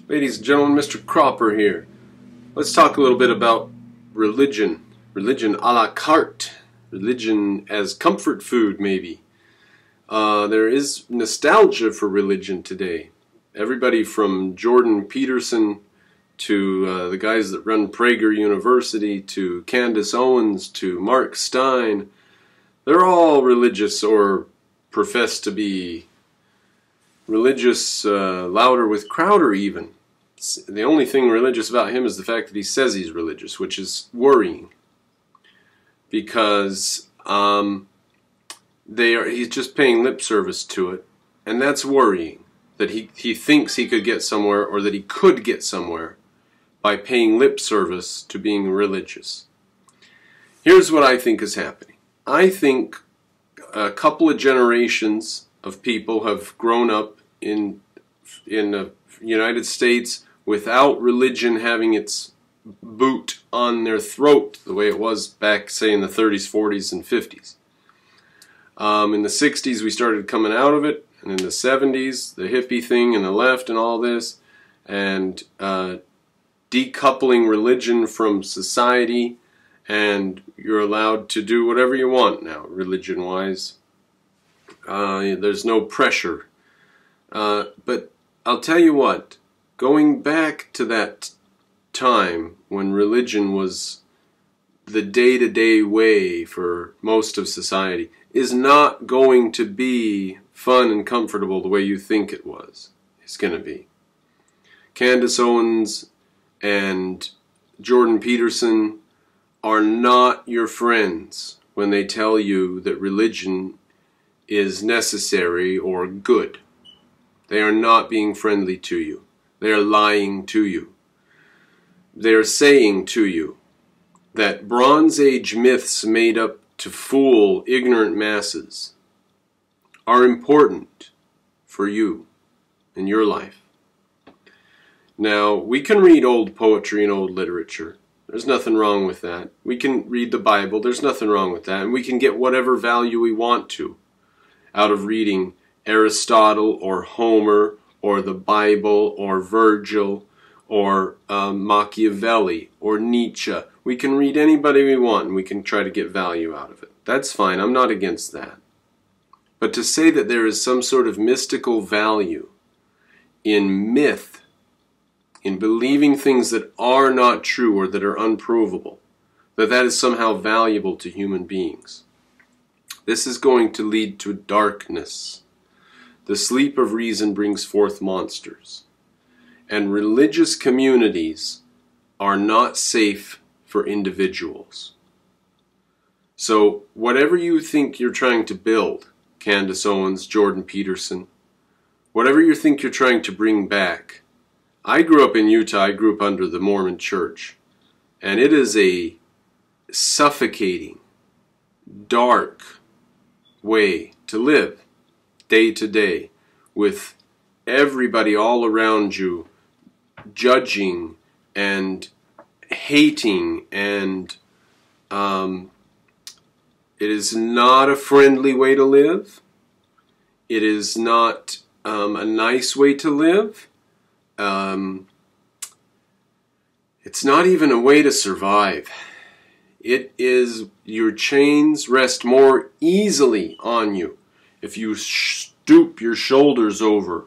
Ladies and gentlemen, Mr. Cropper here. Let's talk a little bit about religion. Religion a la carte. Religion as comfort food, maybe. There is nostalgia for religion today. Everybody from Jordan Peterson to the guys that run Prager University to Candace Owens to Mark Stein, they're all religious or profess to be religious, louder with Crowder even. The only thing religious about him is the fact that he says he's religious, which is worrying. Because he's just paying lip service to it, and that's worrying. That he thinks he could get somewhere, or that he could get somewhere, by paying lip service to being religious. Here's what I think is happening. I think a couple of generations of people have grown up in the United States without religion having its boot on their throat the way it was back, say, in the 30s, 40s, and 50s. In the 60s we started coming out of it, and in the 70s the hippie thing and the left and all this, and decoupling religion from society, and you're allowed to do whatever you want now, religion-wise. There's no pressure. But I'll tell you what, going back to that time when religion was the day-to-day way for most of society is not going to be fun and comfortable the way you think it was. It's going to be. Candace Owens and Jordan Peterson are not your friends when they tell you that religion is necessary or good. They are not being friendly to you. They are lying to you. They are saying to you that Bronze Age myths made up to fool ignorant masses are important for you in your life. Now, we can read old poetry and old literature. There's nothing wrong with that. We can read the Bible. There's nothing wrong with that. And we can get whatever value we want to out of reading Aristotle or Homer or the Bible or Virgil or Machiavelli or Nietzsche. We can read anybody we want and we can try to get value out of it. That's fine. I'm not against that. But to say that there is some sort of mystical value in myth, in believing things that are not true or that are unprovable, that is somehow valuable to human beings, this is going to lead to darkness. The sleep of reason brings forth monsters. And religious communities are not safe for individuals. So whatever you think you're trying to build, Candace Owens, Jordan Peterson, whatever you think you're trying to bring back. I grew up in Utah. I grew up under the Mormon Church. And it is a suffocating, dark way to live. Day to day, with everybody all around you judging and hating, and it is not a friendly way to live. It is not a nice way to live. It's not even a way to survive. It is, your chains rest more easily on you if you stoop your shoulders over.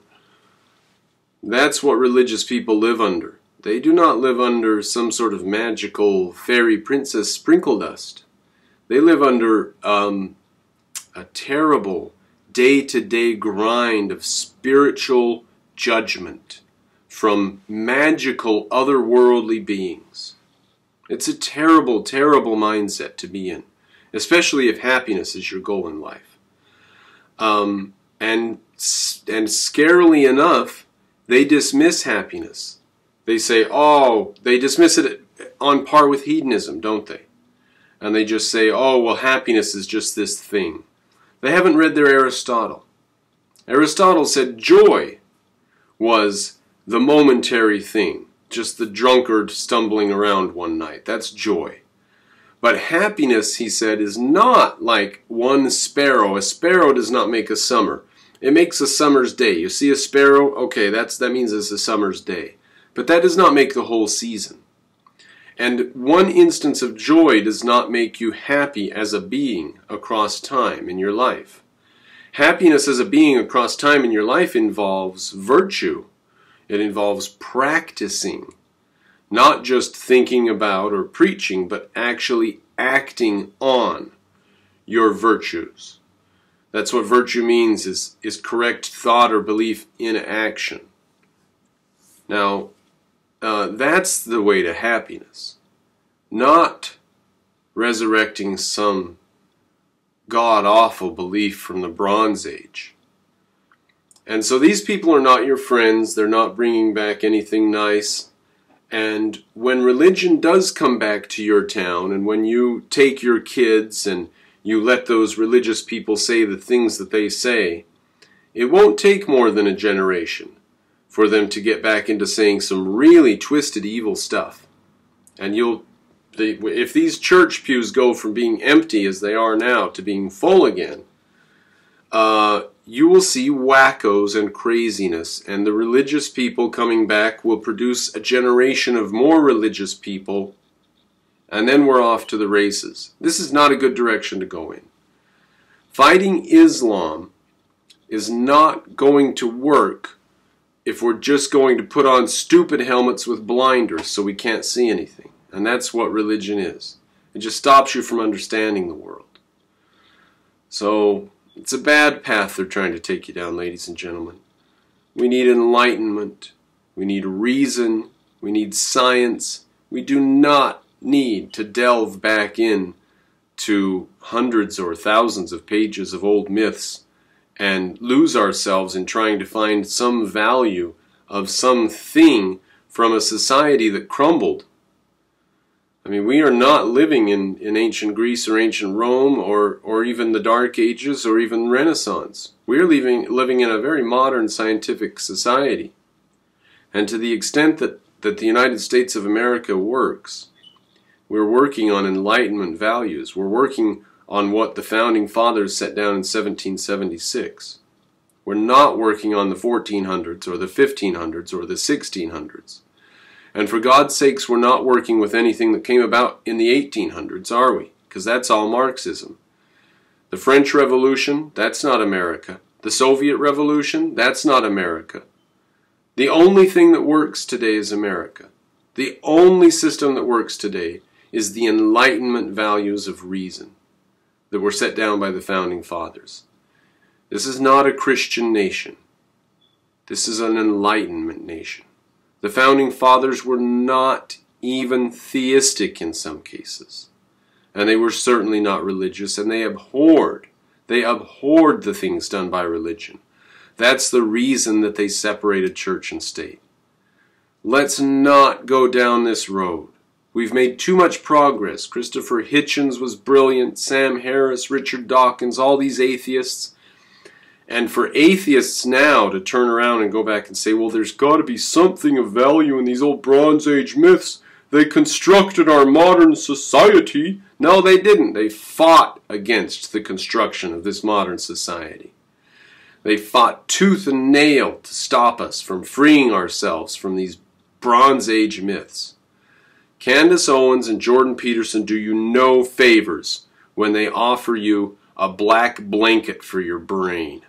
That's what religious people live under. They do not live under some sort of magical fairy princess sprinkle dust. They live under a terrible day-to-day grind of spiritual judgment from magical otherworldly beings. It's a terrible, terrible mindset to be in, especially if happiness is your goal in life. And scarily enough, they dismiss happiness. They say, oh, they dismiss it on par with hedonism, don't they? And they just say, oh, well, happiness is just this thing. They haven't read their Aristotle. Aristotle said joy was the momentary thing, just the drunkard stumbling around one night. That's joy. But happiness, he said, is not like one sparrow. A sparrow does not make a summer. It makes a summer's day. You see a sparrow? Okay, that means it's a summer's day. But that does not make the whole season. And one instance of joy does not make you happy as a being across time in your life. Happiness as a being across time in your life involves virtue. It involves practicing, not just thinking about or preaching, but actually acting on your virtues. That's what virtue means, is correct thought or belief in action. Now, that's the way to happiness, not resurrecting some god-awful belief from the Bronze Age. And so these people are not your friends. They're not bringing back anything nice. And when religion does come back to your town, and when you take your kids and you let those religious people say the things that they say, it won't take more than a generation for them to get back into saying some really twisted, evil stuff. And if these church pews go from being empty as they are now to being full again, you will see wackos and craziness, and the religious people coming back will produce a generation of more religious people, and then we're off to the races. This is not a good direction to go in. Fighting Islam is not going to work if we're just going to put on stupid helmets with blinders so we can't see anything. And that's what religion is. It just stops you from understanding the world. So it's a bad path they're trying to take you down, ladies and gentlemen. We need enlightenment. We need reason. We need science. We do not need to delve back in to hundreds or thousands of pages of old myths and lose ourselves in trying to find some value of something from a society that crumbled. I mean, we are not living in ancient Greece or ancient Rome or even the Dark Ages or even Renaissance. We're living in a very modern scientific society. And to the extent that the United States of America works, we're working on Enlightenment values. We're working on what the Founding Fathers set down in 1776. We're not working on the 1400s or the 1500s or the 1600s. And for God's sakes, we're not working with anything that came about in the 1800s, are we? Because that's all Marxism. The French Revolution, that's not America. The Soviet Revolution, that's not America. The only thing that works today is America. The only system that works today is the Enlightenment values of reason that were set down by the Founding Fathers. This is not a Christian nation. This is an Enlightenment nation. The Founding Fathers were not even theistic in some cases. And they were certainly not religious, and they abhorred the things done by religion. That's the reason that they separated church and state. Let's not go down this road. We've made too much progress. Christopher Hitchens was brilliant, Sam Harris, Richard Dawkins, all these atheists. And for atheists now to turn around and go back and say, well, there's got to be something of value in these old Bronze Age myths. They constructed our modern society. No, they didn't. They fought against the construction of this modern society. They fought tooth and nail to stop us from freeing ourselves from these Bronze Age myths. Candace Owens and Jordan Peterson do you no favors when they offer you a black blanket for your brain.